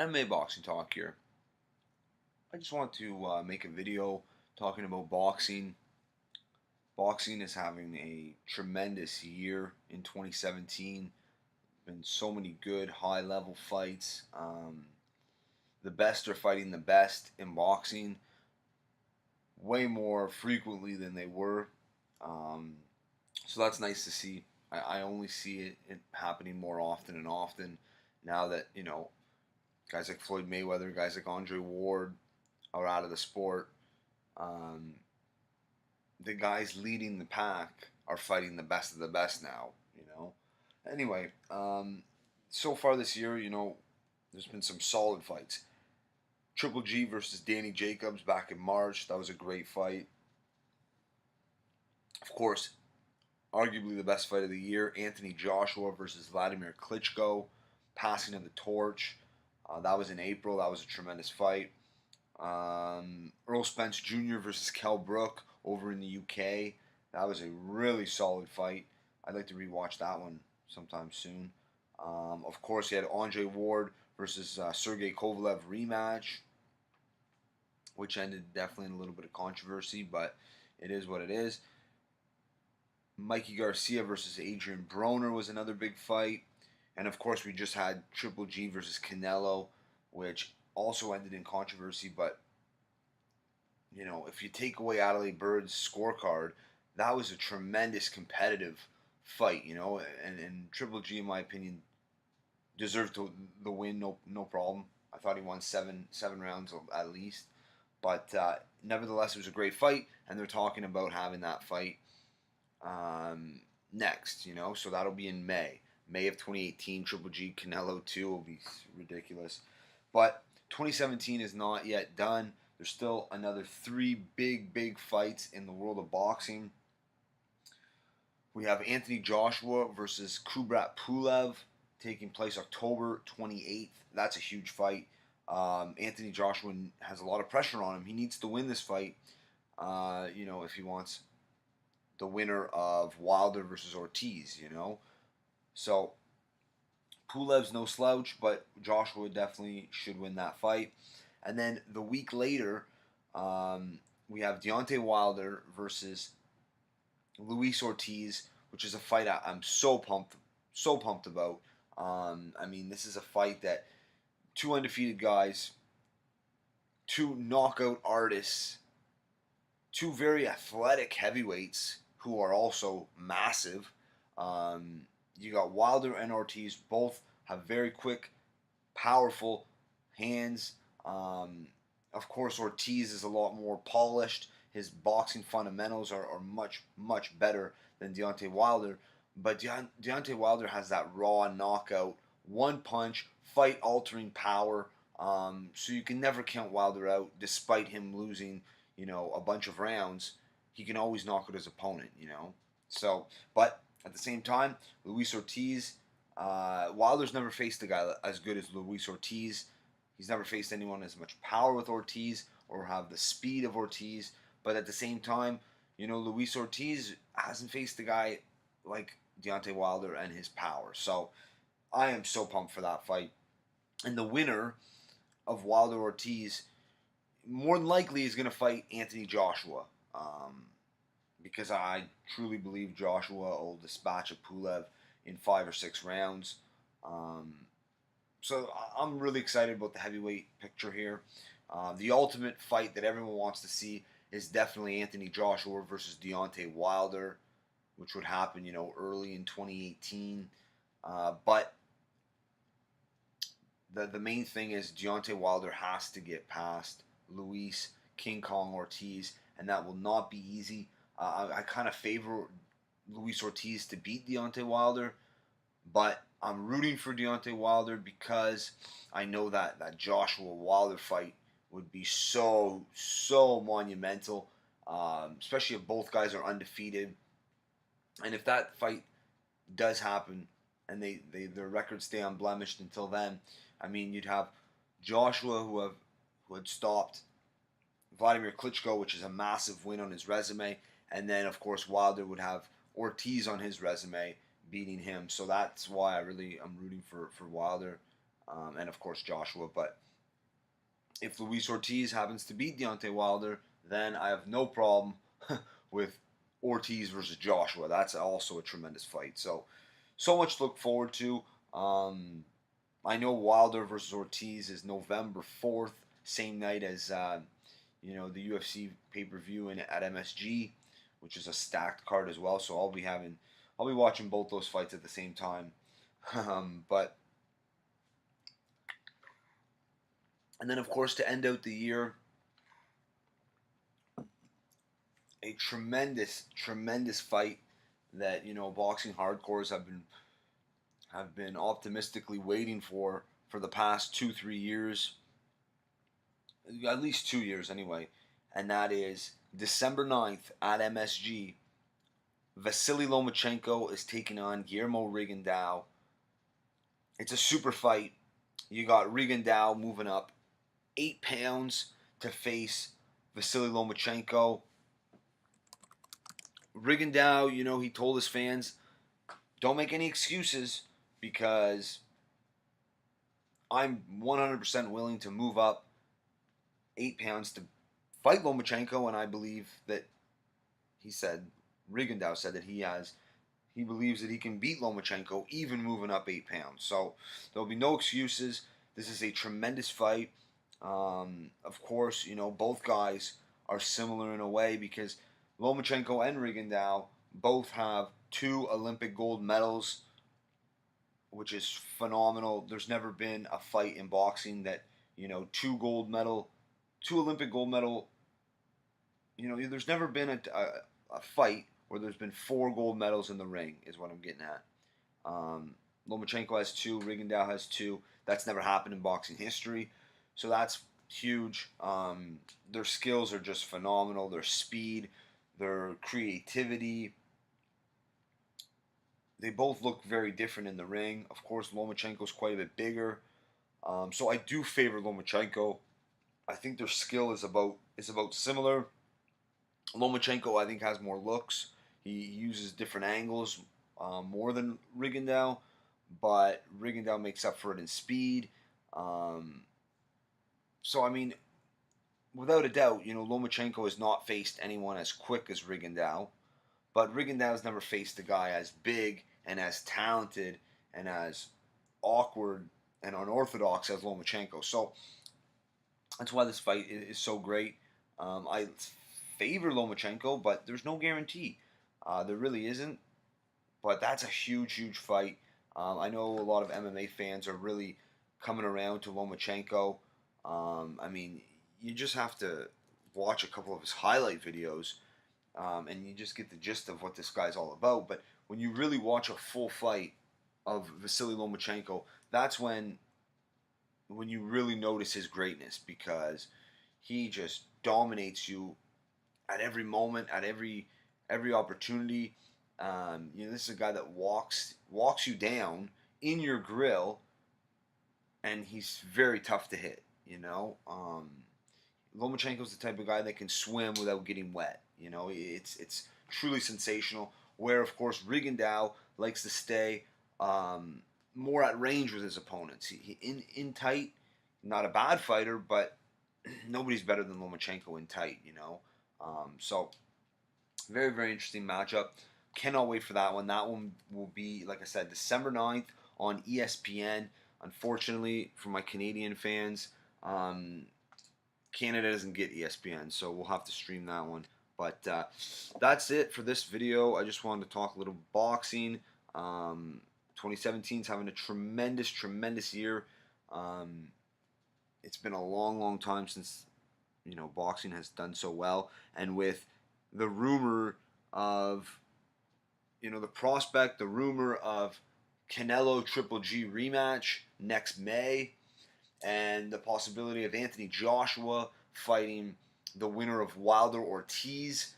MMA Boxing Talk here. I just want to make a video talking about boxing. Boxing is having a tremendous year in 2017. Been so many good high-level fights. The best are fighting the best in boxing way more frequently than they were. Um, so that's nice to see. I only see it happening more often and often now that, guys like Floyd Mayweather, guys like Andre Ward are out of the sport. Um, the guys leading the pack are fighting the best of the best now. Anyway, so far this year, there's been some solid fights. Triple G versus Danny Jacobs back in March. That was a great fight. Of course, arguably the best fight of the year. Anthony Joshua versus Vladimir Klitschko. Passing of the torch. That was in April. That was a tremendous fight. Earl Spence Jr. versus Kell Brook over in the UK. That was a really solid fight. I'd like to rewatch that one sometime soon. Of course, you had Andre Ward versus Sergey Kovalev rematch, which ended definitely in a little bit of controversy, but it is what it is. Mikey Garcia versus Adrian Broner was another big fight. And of course, we just had Triple G versus Canelo, which also ended in controversy. But, if you take away Adelaide Bird's scorecard, that was a tremendous competitive fight, and Triple G, in my opinion, deserved the win, no problem. I thought he won seven rounds at least. But nevertheless, it was a great fight, and they're talking about having that fight next, so that'll be in May of 2018. Triple G Canelo 2 will be ridiculous. But 2017 is not yet done. There's still another 3 big fights in the world of boxing. We have Anthony Joshua versus Kubrat Pulev taking place October 28th. That's a huge fight. Anthony Joshua has a lot of pressure on him. He needs to win this fight, if he wants the winner of Wilder versus Ortiz, So, Pulev's no slouch, but Joshua definitely should win that fight. And then the week later, we have Deontay Wilder versus Luis Ortiz, which is a fight I'm so pumped about. This is a fight that 2 undefeated guys, 2 knockout artists, 2 very athletic heavyweights who are also massive. You got Wilder and Ortiz, both have very quick, powerful hands. Of course, Ortiz is a lot more polished. His boxing fundamentals are much better than Deontay Wilder. But Deontay Wilder has that raw knockout, one punch, fight-altering power. So you can never count Wilder out, despite him losing, a bunch of rounds. He can always knock out his opponent, So, but at the same time, Luis Ortiz, Wilder's never faced a guy as good as Luis Ortiz. He's never faced anyone as much power with Ortiz or have the speed of Ortiz. But at the same time, Luis Ortiz hasn't faced a guy like Deontay Wilder and his power. So I am so pumped for that fight. And the winner of Wilder Ortiz more than likely is going to fight Anthony Joshua. Because I truly believe Joshua will dispatch a Pulev in 5 or 6 rounds. So I'm really excited about the heavyweight picture here. The ultimate fight that everyone wants to see is definitely Anthony Joshua versus Deontay Wilder, which would happen, early in 2018. But the main thing is Deontay Wilder has to get past Luis King Kong Ortiz, and that will not be easy. I kind of favor Luis Ortiz to beat Deontay Wilder, but I'm rooting for Deontay Wilder because I know that Joshua Wilder fight would be so monumental, especially if both guys are undefeated. And if that fight does happen and their records stay unblemished until then, you'd have Joshua who had stopped Vladimir Klitschko, which is a massive win on his resume, and then of course Wilder would have Ortiz on his resume beating him. So that's why I'm rooting for Wilder. and of course Joshua. But if Luis Ortiz happens to beat Deontay Wilder, then I have no problem with Ortiz versus Joshua. That's also a tremendous fight. So much to look forward to. I know Wilder versus Ortiz is November 4th, same night as the UFC pay-per-view at MSG, which is a stacked card as well. So I'll be watching both those fights at the same time. But and then of course to end out the year, a tremendous fight that boxing hardcores have been optimistically waiting for the past 2-3 years, at least 2 years anyway, and that is December 9th at MSG. Vasily Lomachenko is taking on Guillermo Rigondeaux. It's a super fight. You got Rigondeaux moving up 8 pounds to face Vasily Lomachenko. Rigondeaux, he told his fans, don't make any excuses because I'm 100% willing to move up 8 pounds to fight Lomachenko, and I believe that Rigondeaux said that he believes that he can beat Lomachenko even moving up 8 pounds. So there'll be no excuses. This is a tremendous fight. Of course, both guys are similar in a way because Lomachenko and Rigondeaux both have 2 Olympic gold medals, which is phenomenal. There's never been a fight in boxing that, 2 Olympic gold medal, there's never been a fight where there's been 4 gold medals in the ring, is what I'm getting at. Lomachenko has 2, Rigondeaux has 2. That's never happened in boxing history. So that's huge. Their skills are just phenomenal. Their speed, their creativity. They both look very different in the ring. Of course, Lomachenko's quite a bit bigger. So I do favor Lomachenko. I think their skill is about similar. Lomachenko, I think, has more looks. He uses different angles more than Rigondeaux, but Rigondeaux makes up for it in speed. So, I mean, without a doubt, Lomachenko has not faced anyone as quick as Rigondeaux, but Rigondeaux has never faced a guy as big and as talented and as awkward and unorthodox as Lomachenko. So, that's why this fight is so great. I favor Lomachenko, but there's no guarantee. There really isn't. But that's a huge fight. I know a lot of MMA fans are really coming around to Lomachenko. I mean, you just have to watch a couple of his highlight videos, and you just get the gist of what this guy's all about. But when you really watch a full fight of Vasily Lomachenko, that's when you really notice his greatness, because he just dominates you at every moment, at every opportunity. This is a guy that walks you down in your grill, and he's very tough to hit. Lomachenko's the type of guy that can swim without getting wet. It's truly sensational. Where of course Rigondeaux likes to stay more at range with his opponents. He in tight, not a bad fighter, but nobody's better than Lomachenko in tight. So very interesting matchup. Cannot wait for that one. That one will be, like I said, December 9th on ESPN. Unfortunately, for my Canadian fans, Canada doesn't get ESPN, so we'll have to stream that one. But that's it for this video. I just wanted to talk a little boxing. 2017 is having a tremendous year. It's been a long time since boxing has done so well, and with the rumor of the rumor of Canelo Triple G rematch next May, and the possibility of Anthony Joshua fighting the winner of Wilder Ortiz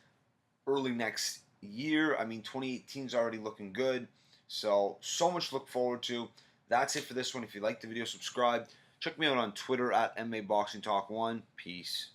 early next year. I mean, 2018 is already looking good. So much to look forward to. That's it for this one. If you liked the video, subscribe. Check me out on Twitter at MMABoxingTalk1. Peace.